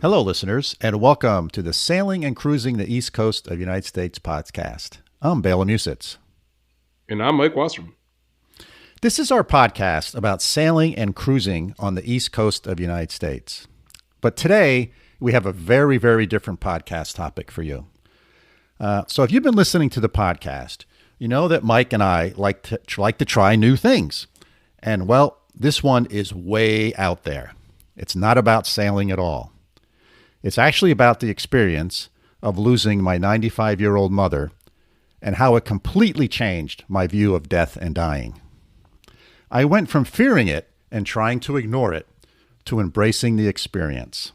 Hello, listeners, and welcome to the Sailing and Cruising the East Coast of the United States podcast. I'm Bela Musits. And I'm Mike Wasserman. This is our podcast about sailing and cruising on the East Coast of the United States. But today, we have a very, very different podcast topic for you. So if you've been listening to the podcast, you know that Mike and I like to try new things. And, well, this one is way out there. It's not about sailing at all. It's actually about the experience of losing my 95-year-old mother and how it completely changed my view of death and dying. I went from fearing it and trying to ignore it to embracing the experience.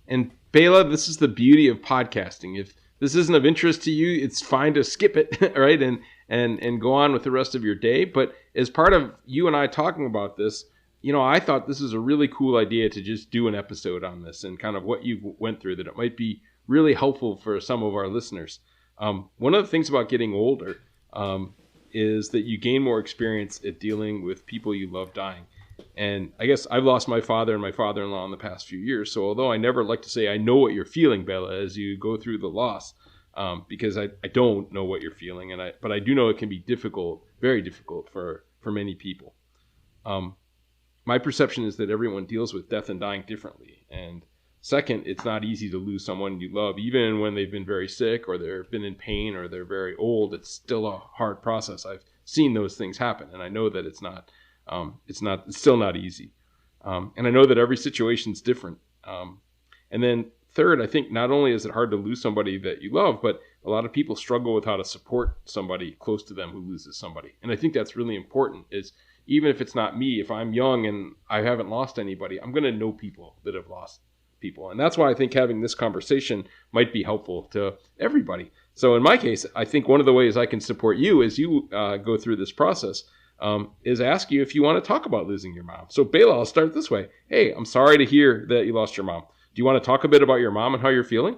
And Bela, this is the beauty of podcasting. If this isn't of interest to you, it's fine to skip it, right? And go on with the rest of your day. But as part of you and I talking about this, you know, I thought this was a really cool idea to just do an episode on this and kind of what you went through, that it might be really helpful for some of our listeners. One of the things about getting older is that you gain more experience at dealing with people you love dying. And I guess I've lost my father and my father-in-law in the past few years. So although I never like to say I know what you're feeling, Bela, as you go through the loss, because I don't know what you're feeling, but I do know it can be difficult, very difficult for many people. My perception is that everyone deals with death and dying differently. And second, it's not easy to lose someone you love, even when they've been very sick or they've been in pain or they're very old. It's still a hard process. I've seen those things happen, and I know that it's still not easy. And I know that every situation is different. And then third, I think not only is it hard to lose somebody that you love, but a lot of people struggle with how to support somebody close to them who loses somebody. And I think that's really important, is even if it's not me, if I'm young and I haven't lost anybody, I'm going to know people that have lost people. And that's why I think having this conversation might be helpful to everybody. So in my case, I think one of the ways I can support you as you go through this process is ask you if you want to talk about losing your mom. So Bela, I'll start this way. Hey, I'm sorry to hear that you lost your mom. Do you want to talk a bit about your mom and how you're feeling?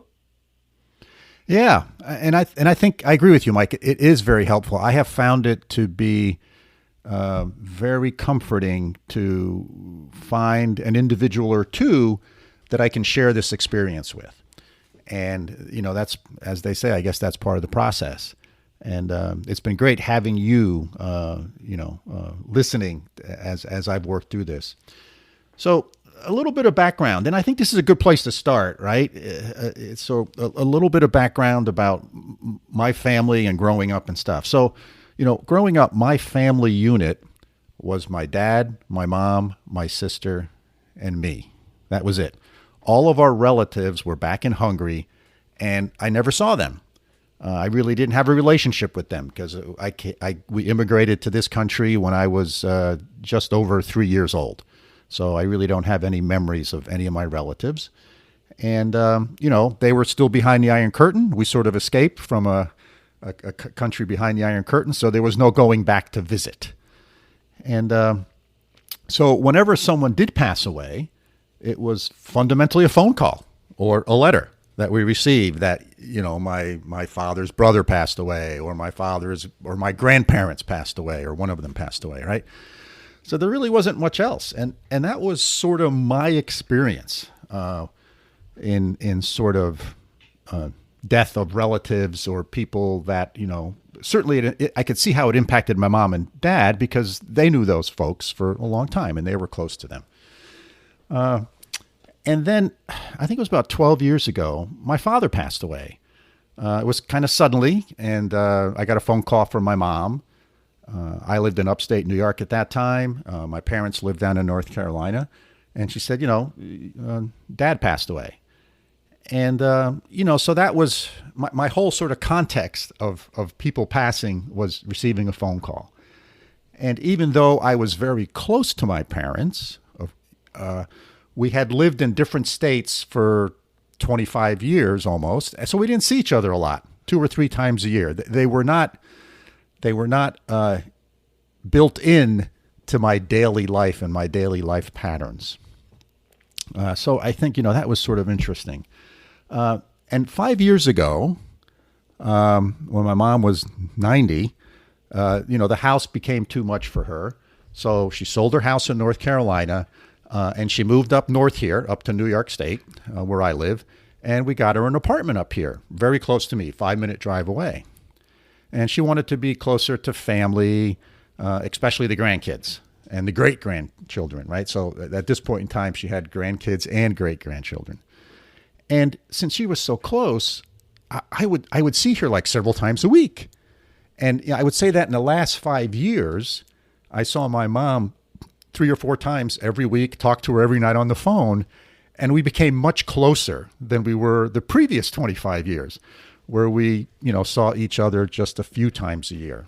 Yeah, and I think I agree with you, Mike. It is very helpful. I have found it to be very comforting to find an individual or two that I can share this experience with. And, you know, that's, as they say, I guess that's part of the process. And it's been great having you, listening as I've worked through this. So a little bit of background, and I think this is a good place to start, right? So a little bit of background about my family and growing up and stuff. So, you know, growing up, my family unit was my dad, my mom, my sister, and me. That was it. All of our relatives were back in Hungary, and I never saw them. I really didn't have a relationship with them because we immigrated to this country when I was just over 3 years old. So I really don't have any memories of any of my relatives. And, they were still behind the Iron Curtain. We sort of escaped from a country behind the Iron Curtain, so there was no going back to visit. And so whenever someone did pass away, it was fundamentally a phone call or a letter that we received that, you know, my father's brother passed away, or my grandparents passed away, or one of them passed away, right? So there really wasn't much else. And that was sort of my experience in sort of death of relatives or people that, you know, certainly I could see how it impacted my mom and dad because they knew those folks for a long time and they were close to them. And then I think it was about 12 years ago, my father passed away. It was kind of suddenly, and I got a phone call from my mom. I lived in upstate New York at that time. My parents lived down in North Carolina. And she said, Dad passed away. And, so that was my whole sort of context of people passing was receiving a phone call. And even though I was very close to my parents, we had lived in different states for 25 years almost. So we didn't see each other a lot, 2 or 3 times a year. They were not built in to my daily life and my daily life patterns. So I think, that was sort of interesting. And 5 years ago, when my mom was 90, the house became too much for her. So she sold her house in North Carolina. And she moved up north here, up to New York State, where I live. And we got her an apartment up here, very close to me, 5-minute drive away. And she wanted to be closer to family, especially the grandkids and the great-grandchildren, right? So at this point in time, she had grandkids and great-grandchildren. And since she was so close, I would see her like several times a week. And I would say that in the last 5 years, I saw my mom 3 or 4 times every week, talked to her every night on the phone, and we became much closer than we were the previous 25 years, where we, saw each other just a few times a year.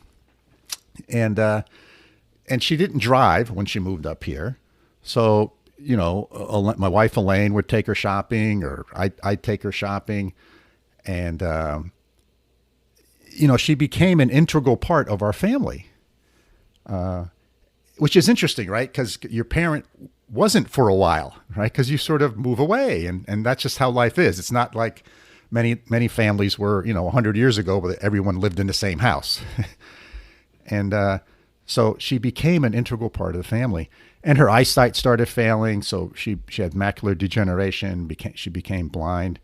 And she didn't drive when she moved up here. So, my wife Elaine would take her shopping, or I'd take her shopping. And, she became an integral part of our family, which is interesting, right? Because your parent wasn't for a while, right? Because you sort of move away, and that's just how life is. It's not like many families were, 100 years ago, where everyone lived in the same house. And so she became an integral part of the family. And her eyesight started failing, so she had macular degeneration. She became blind,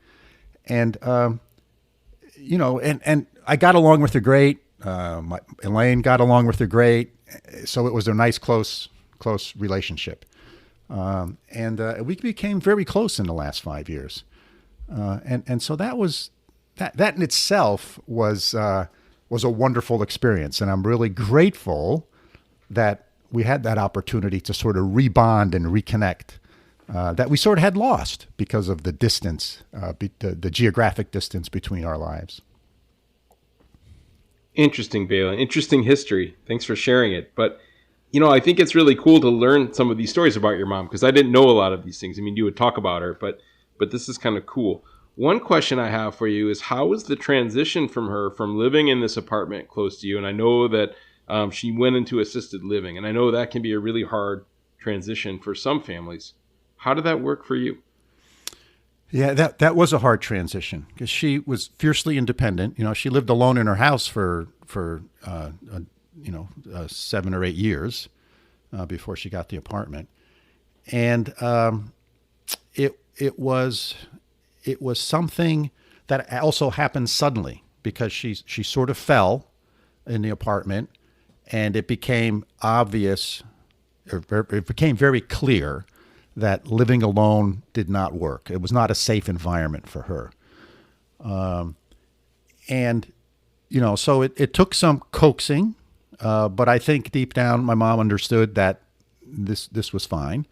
and and I got along with her great. Elaine got along with her great. So it was a nice, close relationship. And we became very close in the last 5 years. And so that in itself was a wonderful experience. And I'm really grateful that we had that opportunity to sort of rebond and reconnect, that we sort of had lost because of the distance, the geographic distance between our lives. Interesting, Bela. Interesting history. Thanks for sharing it. But, I think it's really cool to learn some of these stories about your mom, because I didn't know a lot of these things. I mean, you would talk about her, but this is kind of cool. One question I have for you is, how was the transition from living in this apartment close to you? And I know that she went into assisted living, and I know that can be a really hard transition for some families. How did that work for you? Yeah, that was a hard transition, because she was fiercely independent. She lived alone in her house for 7 or 8 years before she got the apartment, and it was something that also happened suddenly, because she sort of fell in the apartment, and it became obvious, it became very clear that living alone did not work. It was not a safe environment for her. So it took some coaxing, but I think deep down my mom understood that this was fine.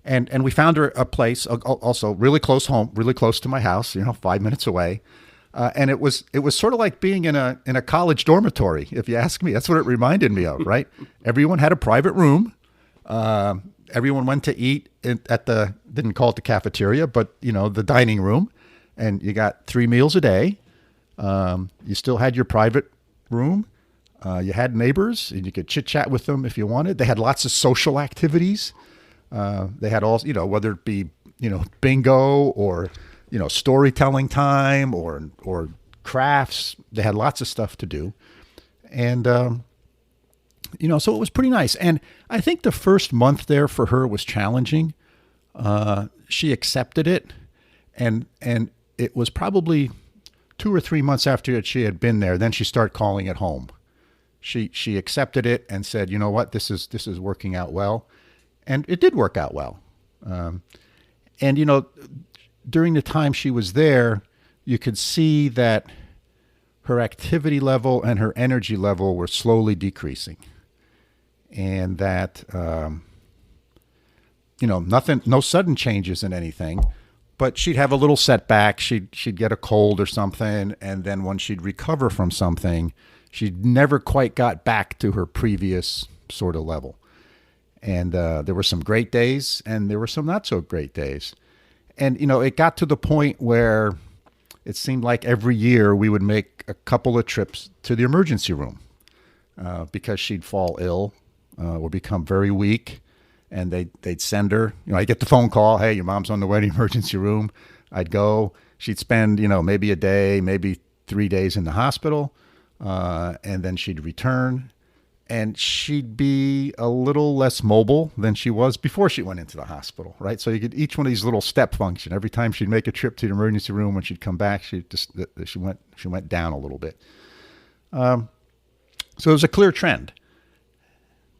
And we found her a place, also really close home, really close to my house, 5 minutes away. And it was sort of like being in a college dormitory, if you ask me. That's what it reminded me of, right? Everyone had a private room. Everyone went to eat at didn't call it the cafeteria, but, the dining room. And you got 3 meals a day. You still had your private room. You had neighbors, and you could chit chat with them if you wanted. They had lots of social activities. They had all, whether it be, bingo or, storytelling time or crafts. They had lots of stuff to do. And, so it was pretty nice. And I think the first month there for her was challenging. She accepted it. And it was probably 2 or 3 months after she had been there, then she started calling it home. She accepted it and said, you know what, this is working out well. And it did work out well. During the time she was there, you could see that her activity level and her energy level were slowly decreasing. And that, no sudden changes in anything, but she'd have a little setback. She'd get a cold or something. And then when she'd recover from something, she never quite got back to her previous sort of level. And there were some great days, and there were some not so great days. And, it got to the point where it seemed like every year we would make a couple of trips to the emergency room because she'd fall ill or become very weak. And they'd send her, I'd get the phone call, hey, your mom's on the way to the emergency room. I'd go. She'd spend, maybe a day, maybe 3 days in the hospital. And then she'd return. and she'd be a little less mobile than she was before she went into the hospital, right? So you could each one of these little step function. Every time she'd make a trip to the emergency room, when she'd come back, she went down a little bit. So it was a clear trend,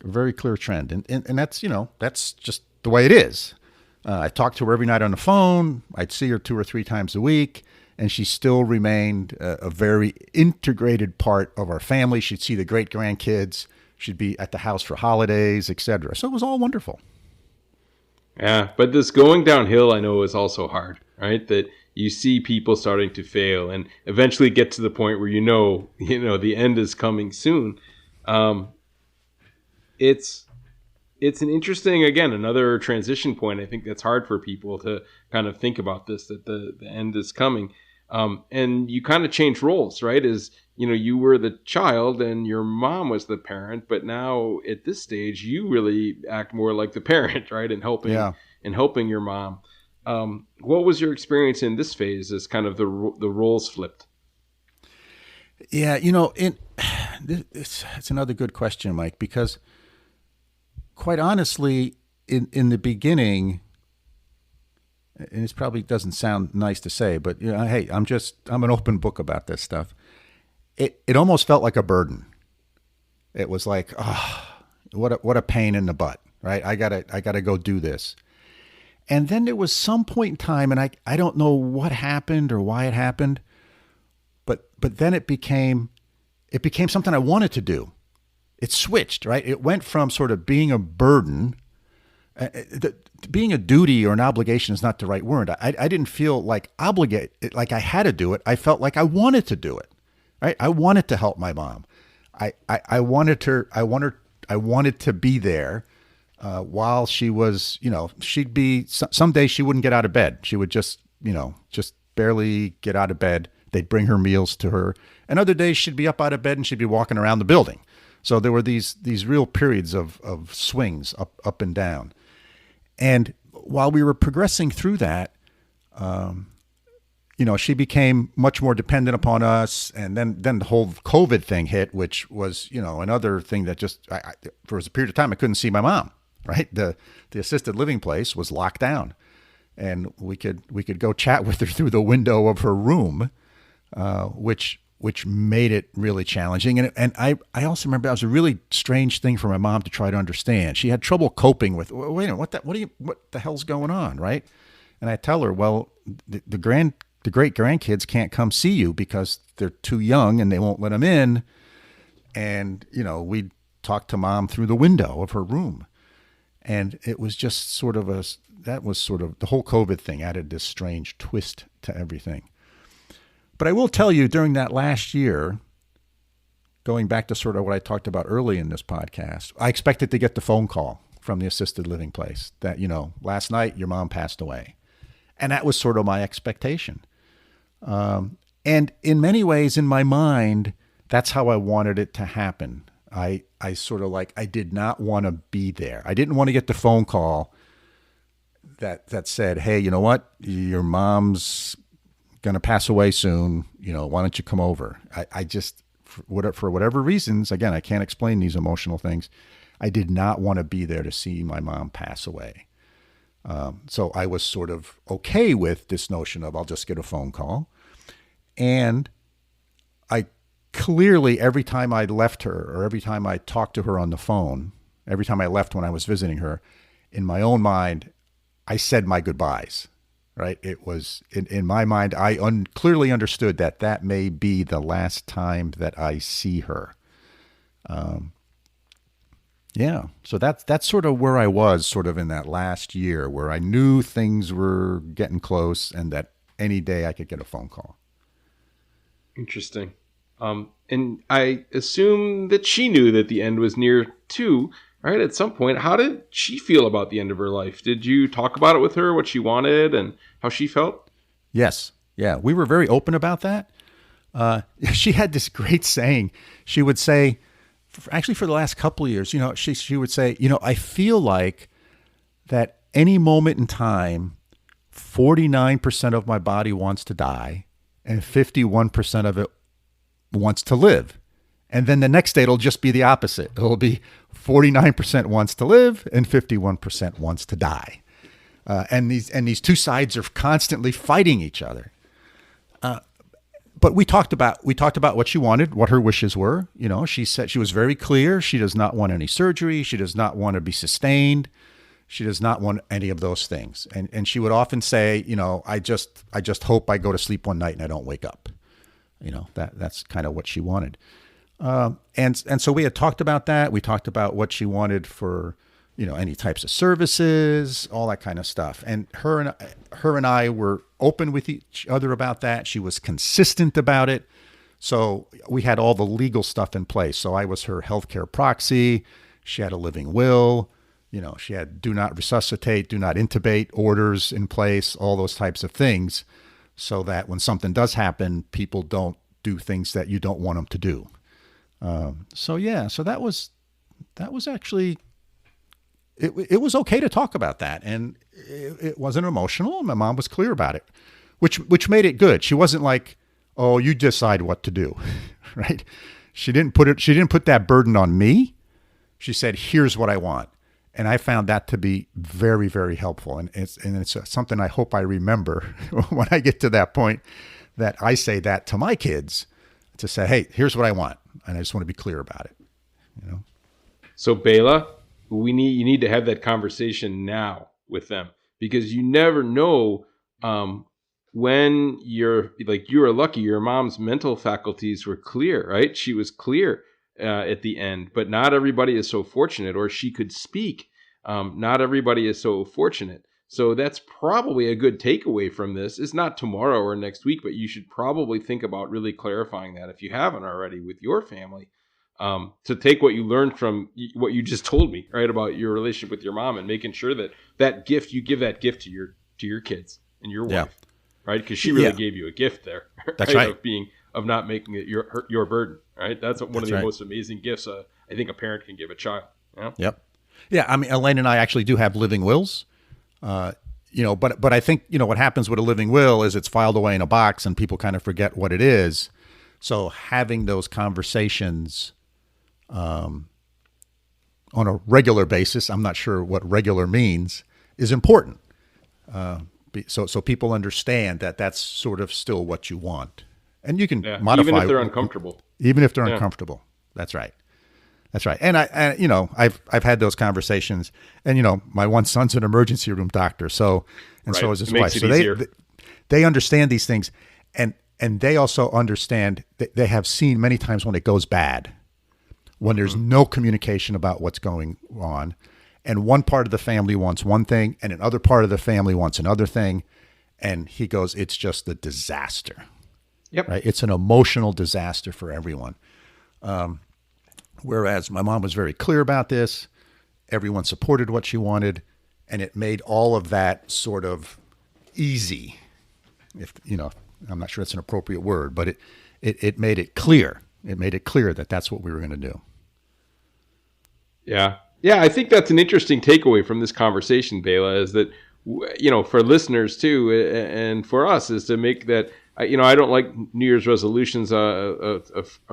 a very clear trend, and that's that's just the way it is. I talked to her every night on the phone. I'd see her 2 or 3 times a week, and she still remained a very integrated part of our family. She'd see the great grandkids. She'd be at the house for holidays, etc. So it was all wonderful. Yeah, but this going downhill, I know, is also hard, right? That you see people starting to fail and eventually get to the point where the end is coming soon. It's an interesting, again, another transition point. I think that's hard for people to kind of think about this, that the end is coming. And you kind of change roles, right? You were the child and your mom was the parent, but now at this stage, you really act more like the parent, right? And helping your mom. What was your experience in this phase as kind of the roles flipped? Yeah, it's another good question, Mike, because quite honestly, in the beginning, and this probably doesn't sound nice to say, but hey, I'm an open book about this stuff. It almost felt like a burden. It was like, what a pain in the butt, right? I gotta go do this. And then there was some point in time, and I don't know what happened or why it happened, but then it became something I wanted to do. It switched, right? It went from sort of being a burden. Being a duty or an obligation is not the right word. I didn't feel like obligated, like I had to do it. I felt like I wanted to do it, right? I wanted to help my mom. I wanted to be there while she was, she'd be, some days she wouldn't get out of bed. She would just barely get out of bed. They'd bring her meals to her. And other days she'd be up out of bed and she'd be walking around the building. So there were these real periods of swings up and down. And while we were progressing through that, she became much more dependent upon us. And then the whole COVID thing hit, which was, another thing that just, for a period of time, I couldn't see my mom, right? The assisted living place was locked down, and we could go chat with her through the window of her room, which made it really challenging. And I also remember that was a really strange thing for my mom to try to understand. She had trouble coping with, wait a minute, what the hell's going on, right? And I tell her, well, the great grandkids can't come see you because they're too young and they won't let them in. And, we'd talk to mom through the window of her room. And it was just sort of the whole COVID thing added this strange twist to everything. But I will tell you, during that last year, going back to sort of what I talked about early in this podcast, I expected to get the phone call from the assisted living place that, last night your mom passed away. And that was sort of my expectation. And in many ways, in my mind, that's how I wanted it to happen. I sort of I did not want to be there. I didn't want to get the phone call that said, hey, you know what? Your mom's going to pass away soon. Why don't you come over? I just, for whatever reasons, again, I can't explain these emotional things. I did not want to be there to see my mom pass away. So I was sort of okay with this notion of I'll just get a phone call. And I clearly, every time I left her or every time I talked to her on the phone, every time I left when I was visiting her, in my own mind, I said my goodbyes. Right. It was in my mind, I clearly understood that may be the last time that I see her. So that's sort of where I was sort of in that last year, where I knew things were getting close and that any day I could get a phone call. Interesting. And I assume that she knew that the end was near too. Right, at some point, how did she feel about the end of her life? Did you talk about it with her, what she wanted and how she felt? Yes. Yeah, we were very open about that. She had this great saying. She would say, actually for the last couple of years, she would say, I feel like that any moment in time, 49% of my body wants to die and 51% of it wants to live. And then the next day, it'll just be the opposite. It'll be 49% wants to live and 51% wants to die. And these two sides are constantly fighting each other. But we talked about what she wanted, what her wishes were. She said she was very clear. She does not want any surgery. She does not want to be sustained. She does not want any of those things. And she would often say, I just hope I go to sleep one night and I don't wake up. That's kind of what she wanted. And so we had talked about that. We talked about what she wanted for, any types of services, all that kind of stuff. And her and I were open with each other about that. She was consistent about it. So we had all the legal stuff in place. So I was her healthcare proxy. She had a living will. She had do not resuscitate, do not intubate orders in place, all those types of things, so that when something does happen, people don't do things that you don't want them to do. So that was actually, it was okay to talk about that. And it wasn't emotional. My mom was clear about it, which made it good. She wasn't like, oh, you decide what to do, right? She didn't put that burden on me. She said, here's what I want. And I found that to be very, very helpful. And it's something I hope I remember when I get to that point, that I say that to my kids, to say, hey, here's what I want. And I just want to be clear about it. So Bela, you need to have that conversation now with them, because you never know when you were lucky, your mom's mental faculties were clear, right? She was clear at the end, but not everybody is so fortunate, or she could speak. Not everybody is so fortunate. So that's probably a good takeaway from this. It's not tomorrow or next week, but you should probably think about really clarifying that, if you haven't already, with your family, to take what you learned from what you just told me, right, about your relationship with your mom, and making sure that gift, you give that gift to your kids and your wife, right? Because she really gave you a gift there. That's right. Of not making it your burden, right? That's one of the most amazing gifts I think a parent can give a child. Yep. Yeah. I mean, Elaine and I actually do have living wills, but I think, what happens with a living will is it's filed away in a box and people kind of forget what it is. So having those conversations on a regular basis, I'm not sure what regular means, is important. So people understand that that's sort of still what you want. And you can modify, even if they're uncomfortable. Even if they're uncomfortable. That's right. And I've had those conversations. And my one son's an emergency room doctor, so is his wife. So they understand these things, and they also understand that they have seen many times when it goes bad, when there's no communication about what's going on, and one part of the family wants one thing, and another part of the family wants another thing, and he goes, it's just a disaster. Yep. Right. It's an emotional disaster for everyone. Whereas my mom was very clear about this. Everyone supported what she wanted, and it made all of that sort of easy. I'm not sure it's an appropriate word, but it made it clear. It made it clear that that's what we were going to do. Yeah. Yeah. I think that's an interesting takeaway from this conversation, Bela, is that, for listeners too, and for us, is to make that, I don't like New Year's resolutions. A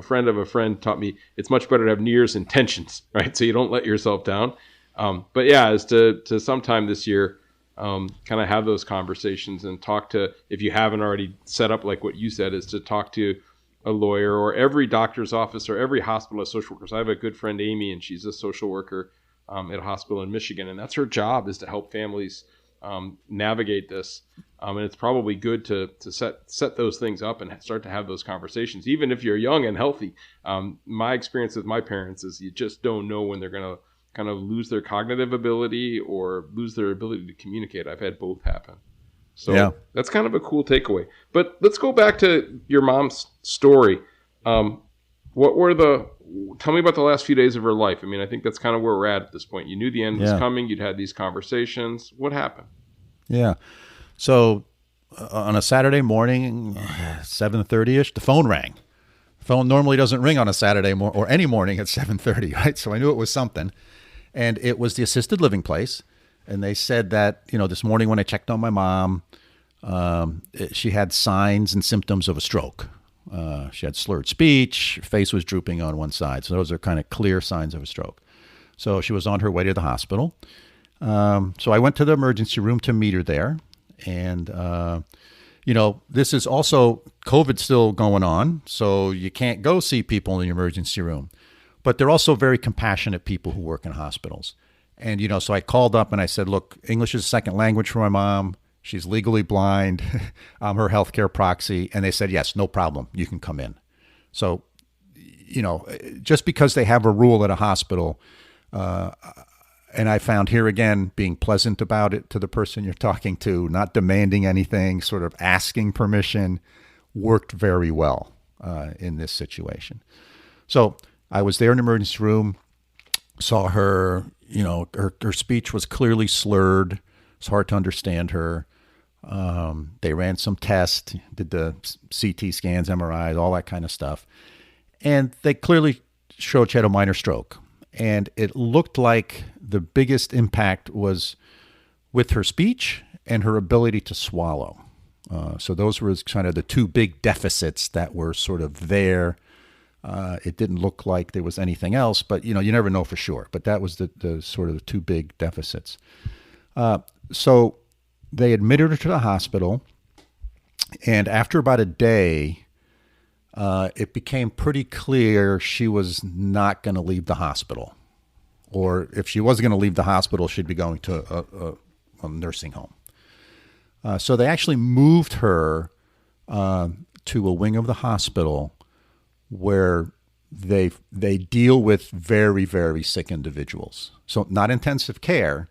friend of a friend taught me it's much better to have New Year's intentions, right? So you don't let yourself down. But yeah, is to sometime this year, kind of have those conversations and talk to, if you haven't already set up, like what you said, is to talk to a lawyer or every doctor's office or every hospital of social workers. I have a good friend, Amy, and she's a social worker at a hospital in Michigan, and that's her job, is to help families navigate this. And it's probably good to set those things up and start to have those conversations, even if you're young and healthy. My experience with my parents is you just don't know when they're going to kind of lose their cognitive ability or lose their ability to communicate. I've had both happen. So that's kind of a cool takeaway. But let's go back to your mom's story. Tell me about the last few days of her life. I mean, I think that's kind of where we're at this point. You knew the end was coming. You'd had these conversations. What happened? Yeah. So on a Saturday morning, 7:30ish, the phone rang. The phone normally doesn't ring on a Saturday or any morning at 7:30, right? So I knew it was something. And it was the assisted living place. And they said that, this morning when I checked on my mom, she had signs and symptoms of a stroke. She had slurred speech, her face was drooping on one side. So those are kind of clear signs of a stroke. So she was on her way to the hospital. So I went to the emergency room to meet her there. And, this is also COVID still going on. So you can't go see people in the emergency room. But they're also very compassionate people who work in hospitals. And, so I called up and I said, look, English is a second language for my mom. She's legally blind. I'm her healthcare proxy. And they said, yes, no problem. You can come in. So, just because they have a rule at a hospital, and I found here again, being pleasant about it to the person you're talking to, not demanding anything, sort of asking permission, worked very well in this situation. So I was there in the emergency room, saw her, her speech was clearly slurred. It's hard to understand her. They ran some tests, did the CT scans, MRIs, all that kind of stuff. And they clearly showed she had a minor stroke. And it looked like the biggest impact was with her speech and her ability to swallow. So those were kind of the two big deficits that were sort of there. It didn't look like there was anything else, but, you never know for sure. But that was the sort of the two big deficits. So they admitted her to the hospital, and after about a day, it became pretty clear she was not going to leave the hospital. Or if she was going to leave the hospital, she'd be going to a nursing home. So they actually moved her to a wing of the hospital where they deal with very, very sick individuals. So not intensive care,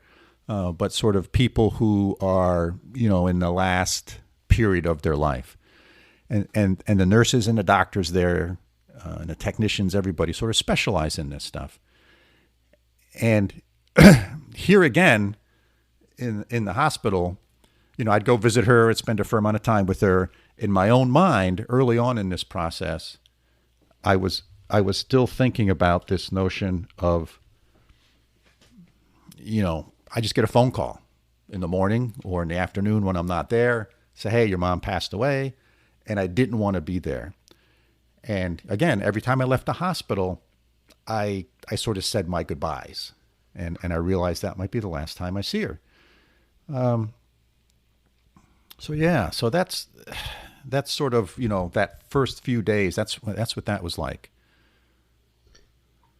but sort of people who are, in the last period of their life. And the nurses and the doctors there, and the technicians, everybody sort of specialize in this stuff. And here again, in the hospital, I'd go visit her and spend a fair amount of time with her. In my own mind, early on in this process, I was still thinking about this notion of, I just get a phone call in the morning or in the afternoon when I'm not there, say, hey, your mom passed away. And I didn't want to be there. And again, every time I left the hospital, I sort of said my goodbyes. And I realized that might be the last time I see her. So that's sort of, that first few days, that's what that was like.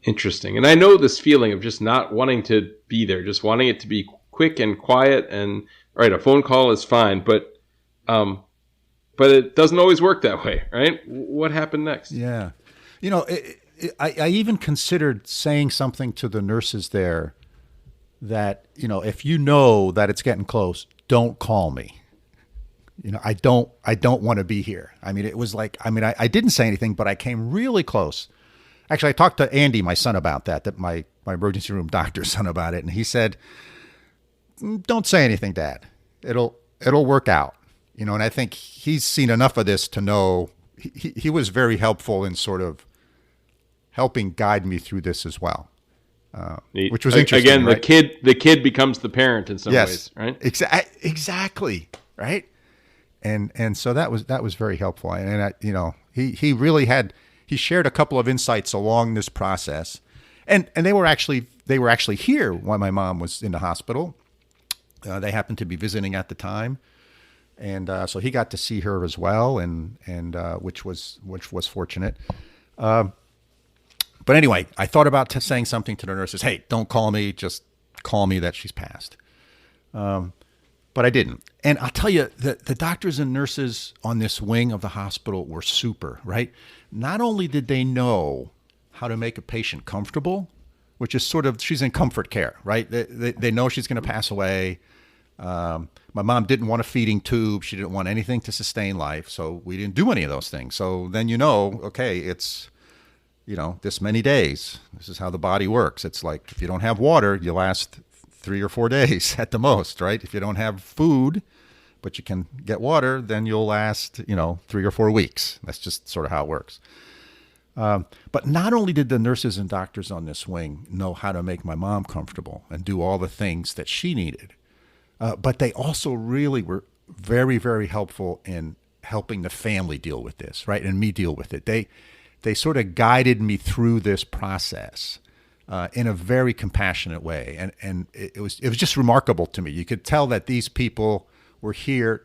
Interesting. And I know this feeling of just not wanting to be there, just wanting it to be quick and quiet. And all right, a phone call is fine, but it doesn't always work that way, right? What happened next? Yeah. I even considered saying something to the nurses there that, if you know that it's getting close, don't call me. I don't want to be here. I mean, it was like, I didn't say anything, but I came really close. Actually, I talked to Andy, my son, about that my emergency room doctor's son about it. And he said, don't say anything, Dad. It'll work out. And I think he's seen enough of this to know he was very helpful in sort of helping guide me through this as well, which was interesting. Again, right? the kid becomes the parent in some ways, right? Exactly, right. And so that was very helpful. And he really he shared a couple of insights along this process, and they were actually here while my mom was in the hospital. They happened to be visiting at the time. And so he got to see her as well, and which was fortunate. But anyway, I thought about saying something to the nurses. Hey, don't call me. Just call me that she's passed. But I didn't. And I'll tell you, the doctors and nurses on this wing of the hospital were super, right? Not only did they know how to make a patient comfortable, which is sort of, she's in comfort care, right? They know she's going to pass away. My mom didn't want a feeding tube. She didn't want anything to sustain life. So we didn't do any of those things. So then, okay, it's, this many days. This is how the body works. It's like, if you don't have water, you last 3 or 4 days at the most, right? If you don't have food, but you can get water, then you'll last, 3 or 4 weeks. That's just sort of how it works. But not only did the nurses and doctors on this wing know how to make my mom comfortable and do all the things that she needed, but they also really were very, very helpful in helping the family deal with this, right, and me deal with it. They sort of guided me through this process in a very compassionate way, and it was just remarkable to me. You could tell that these people were here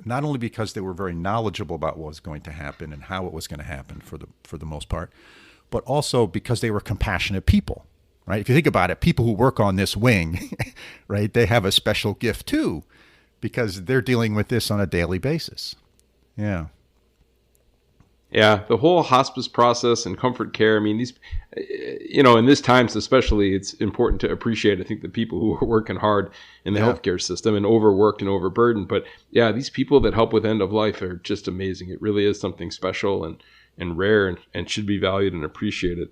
not only because they were very knowledgeable about what was going to happen and how it was going to happen for the most part, but also because they were compassionate people, right? If you think about it, people who work on this wing, right, they have a special gift too, because they're dealing with this on a daily basis. Yeah. Yeah, the whole hospice process and comfort care. I mean, these, in this times especially, it's important to appreciate, I think, the people who are working hard in the healthcare system and overworked and overburdened. But yeah, these people that help with end of life are just amazing. It really is something special and rare and should be valued and appreciated.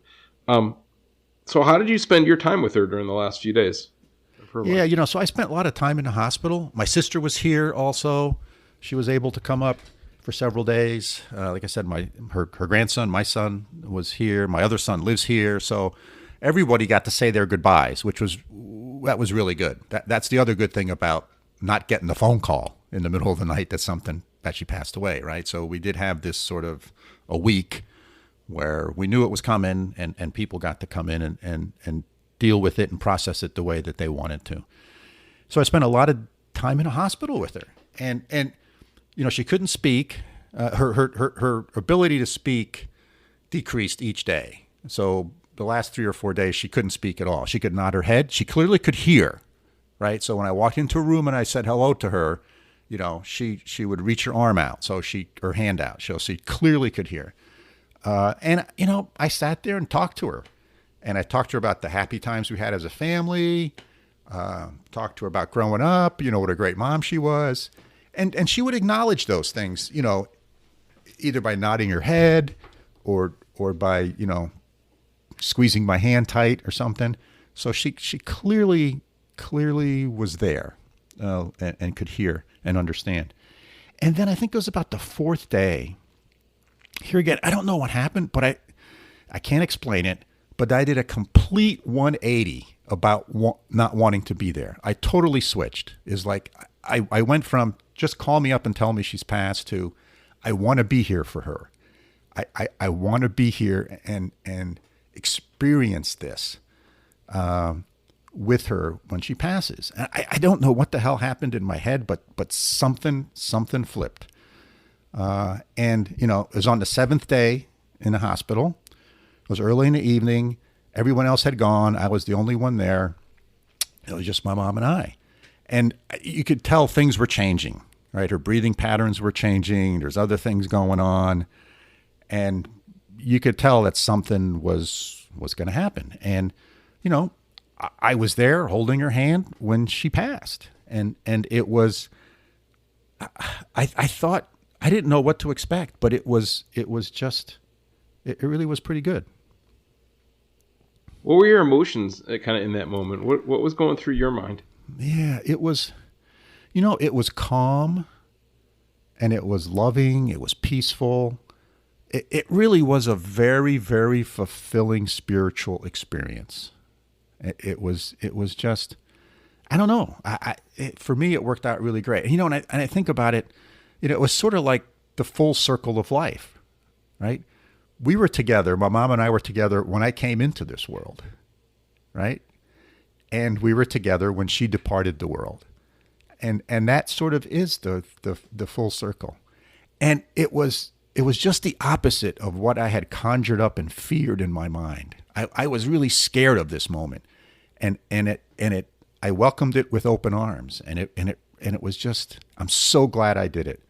So how did you spend your time with her during the last few days of her life? Yeah, so I spent a lot of time in the hospital. My sister was here also. She was able to come up for several days. Like I said, her grandson, my son, was here. My other son lives here. So everybody got to say their goodbyes, that was really good. That's the other good thing about not getting the phone call in the middle of the night that she passed away, right? So we did have this sort of a week where we knew it was coming, and people got to come in and deal with it and process it the way that they wanted to. So I spent a lot of time in a hospital with her, and she couldn't speak. Her ability to speak decreased each day. So the last 3 or 4 days, she couldn't speak at all. She could nod her head. She clearly could hear, right? So when I walked into a room and I said hello to her, she would reach her arm out, her hand out. So she clearly could hear. And I sat there and talked to her. And I talked to her about the happy times we had as a family, talked to her about growing up, what a great mom she was. And she would acknowledge those things, either by nodding her head or by, squeezing my hand tight or something. So she clearly was there and could hear and understand. And then I think it was about the 4th day. Here again, I don't know what happened, but I can't explain it. But I did a complete 180 about not wanting to be there. I totally switched. It's like I went from just call me up and tell me she's passed to I want to be here for her. I want to be here and experience this with her when she passes. And I don't know what the hell happened in my head, but something flipped. And it was on the 7th day in the hospital. It was early in the evening. Everyone else had gone. I was the only one there. It was just my mom and I. And you could tell things were changing, right? Her breathing patterns were changing. There's other things going on. And you could tell that something was going to happen. And, I was there holding her hand when she passed. And it was, I thought, I didn't know what to expect, but it really was pretty good. What were your emotions kind of in that moment? What was going through your mind? Yeah, it was, it was calm and it was loving. It was peaceful. It really was a very, very fulfilling spiritual experience. It was just, I don't know. For me, it worked out really great. And I think about it, it was sort of like the full circle of life, right? We were together. My mom and I were together when I came into this world, right? And we were together when she departed the world. And that sort of is the full circle. And it was just the opposite of what I had conjured up and feared in my mind. I was really scared of this moment. And I welcomed it with open arms. And it was just, I'm so glad I did it.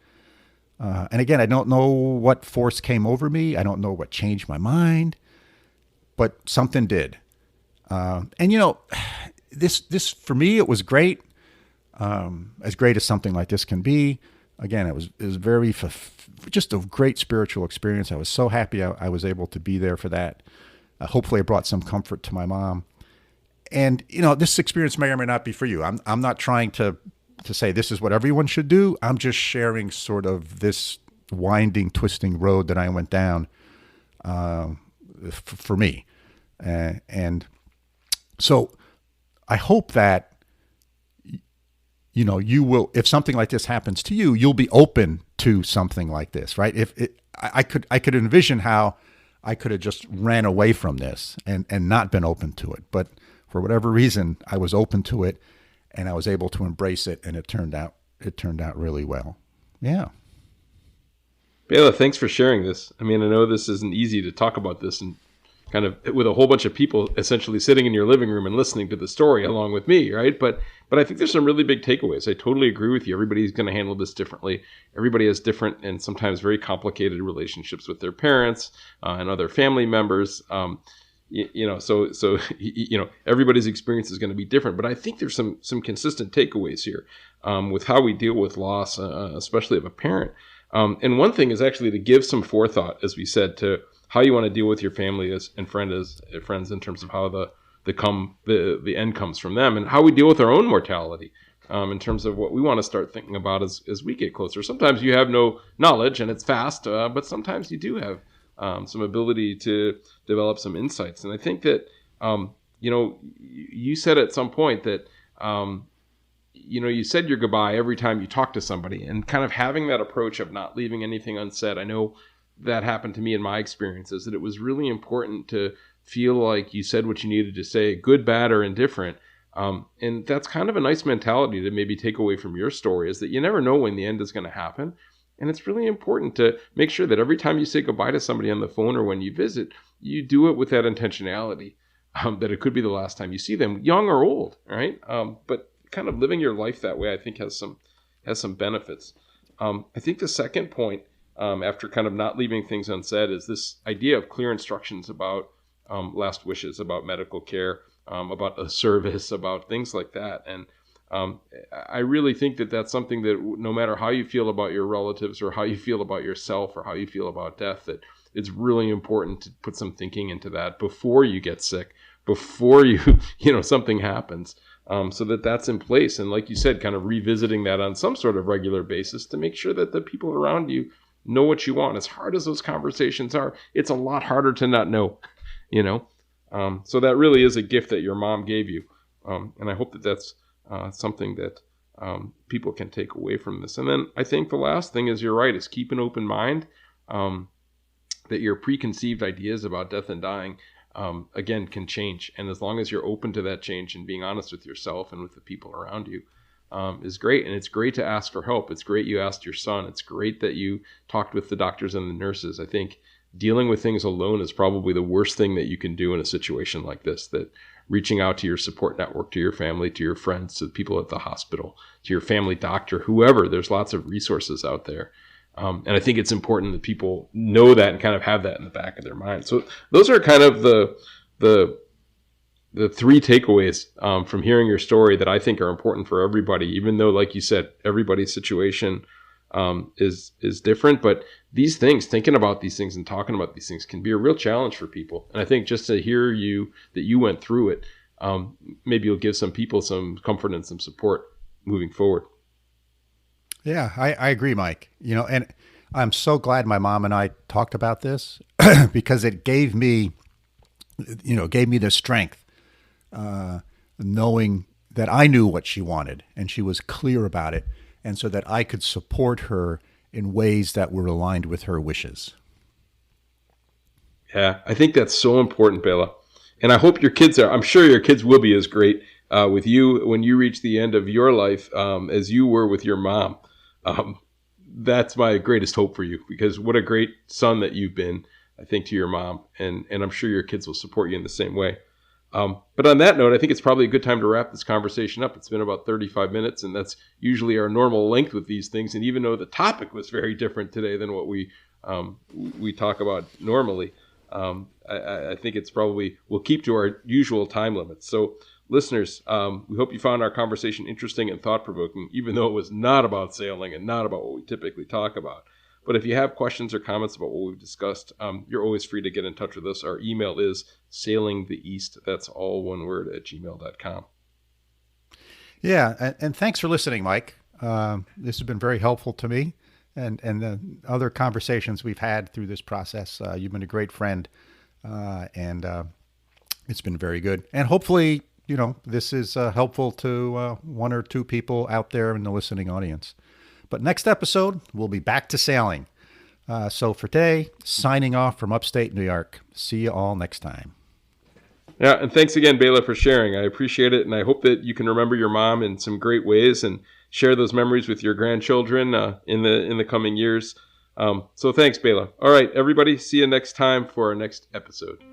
And again, I don't know what force came over me. I don't know what changed my mind, but something did. And this for me, it was great. As great as something like this can be. Again, it was very, just a great spiritual experience. I was so happy I was able to be there for that. Hopefully I brought some comfort to my mom. And, this experience may or may not be for you. I'm not trying to say this is what everyone should do. I'm just sharing sort of this winding, twisting road that I went down for me. And so I hope that, you will, if something like this happens to you, you'll be open to something like this, right? I could envision how I could have just ran away from this and not been open to it. But for whatever reason, I was open to it and I was able to embrace it, and it turned out really well. Yeah. Bela, thanks for sharing this. I mean, I know this isn't easy to talk about this and kind of with a whole bunch of people essentially sitting in your living room and listening to the story along with me, right? But I think there's some really big takeaways. I totally agree with you. Everybody's going to handle this differently. Everybody has different and sometimes very complicated relationships with their parents and other family members. So everybody's experience is going to be different. But I think there's some consistent takeaways here with how we deal with loss, especially of a parent. And one thing is actually to give some forethought, as we said, to how you want to deal with your family and friends in terms of how the end comes from them, and how we deal with our own mortality in terms of what we want to start thinking about as we get closer. Sometimes you have no knowledge and it's fast, but sometimes you do have some ability to develop some insights. And I think that, you said at some point that, you said your goodbye every time you talk to somebody, and kind of having that approach of not leaving anything unsaid. I know that happened to me in my experiences, that it was really important to feel like you said what you needed to say, good, bad, or indifferent. And that's kind of a nice mentality to maybe take away from your story, is that you never know when the end is going to happen. And it's really important to make sure that every time you say goodbye to somebody on the phone or when you visit, you do it with that intentionality, that it could be the last time you see them, young or old, right? But kind of living your life that way, I think has some benefits. I think the second point, after kind of not leaving things unsaid, is this idea of clear instructions about last wishes, about medical care, about a service, about things like that. And I really think that that's something that no matter how you feel about your relatives or how you feel about yourself or how you feel about death, that it's really important to put some thinking into that before you get sick, before something happens, so that that's in place. And like you said, kind of revisiting that on some sort of regular basis to make sure that the people around you know what you want. As hard as those conversations are, it's a lot harder to not know, so that really is a gift that your mom gave you. And I hope that that's something that people can take away from this. And then I think the last thing is, you're right, is keep an open mind, that your preconceived ideas about death and dying, again, can change. And as long as you're open to that change and being honest with yourself and with the people around you, is great. And it's great to ask for help. It's great you asked your son. It's great that you talked with the doctors and the nurses. I think dealing with things alone is probably the worst thing that you can do in a situation like this, that reaching out to your support network, to your family, to your friends, to the people at the hospital, to your family doctor, whoever. There's lots of resources out there. And I think it's important that people know that and kind of have that in the back of their mind. So those are kind of the three takeaways from hearing your story that I think are important for everybody, even though, like you said, everybody's situation is different. But these things, thinking about these things and talking about these things, can be a real challenge for people. And I think just to hear that you went through it, maybe you'll give some people some comfort and some support moving forward. Yeah, I agree, Mike. And I'm so glad my mom and I talked about this because it gave me the strength, knowing that I knew what she wanted and she was clear about it, and so that I could support her in ways that were aligned with her wishes. Yeah, I think that's so important, Bela. And I hope I'm sure your kids will be as great with you when you reach the end of your life as you were with your mom. That's my greatest hope for you, because what a great son that you've been, I think, to your mom. And I'm sure your kids will support you in the same way. But on that note, I think it's probably a good time to wrap this conversation up. It's been about 35 minutes, and that's usually our normal length with these things. And even though the topic was very different today than what we talk about normally, I think it's probably, we'll keep to our usual time limits. So listeners, we hope you found our conversation interesting and thought-provoking, even though it was not about sailing and not about what we typically talk about. But if you have questions or comments about what we've discussed, you're always free to get in touch with us. Our email is sailingtheeast, that's all one word, @gmail.com. Yeah, and thanks for listening, Mike. This has been very helpful to me, and the other conversations we've had through this process. You've been a great friend, and it's been very good. And hopefully, this is helpful to one or two people out there in the listening audience. But next episode, we'll be back to sailing. So for today, signing off from upstate New York. See you all next time. Yeah, and thanks again, Bela, for sharing. I appreciate it, and I hope that you can remember your mom in some great ways and share those memories with your grandchildren in the coming years. So thanks, Bela. All right, everybody, see you next time for our next episode.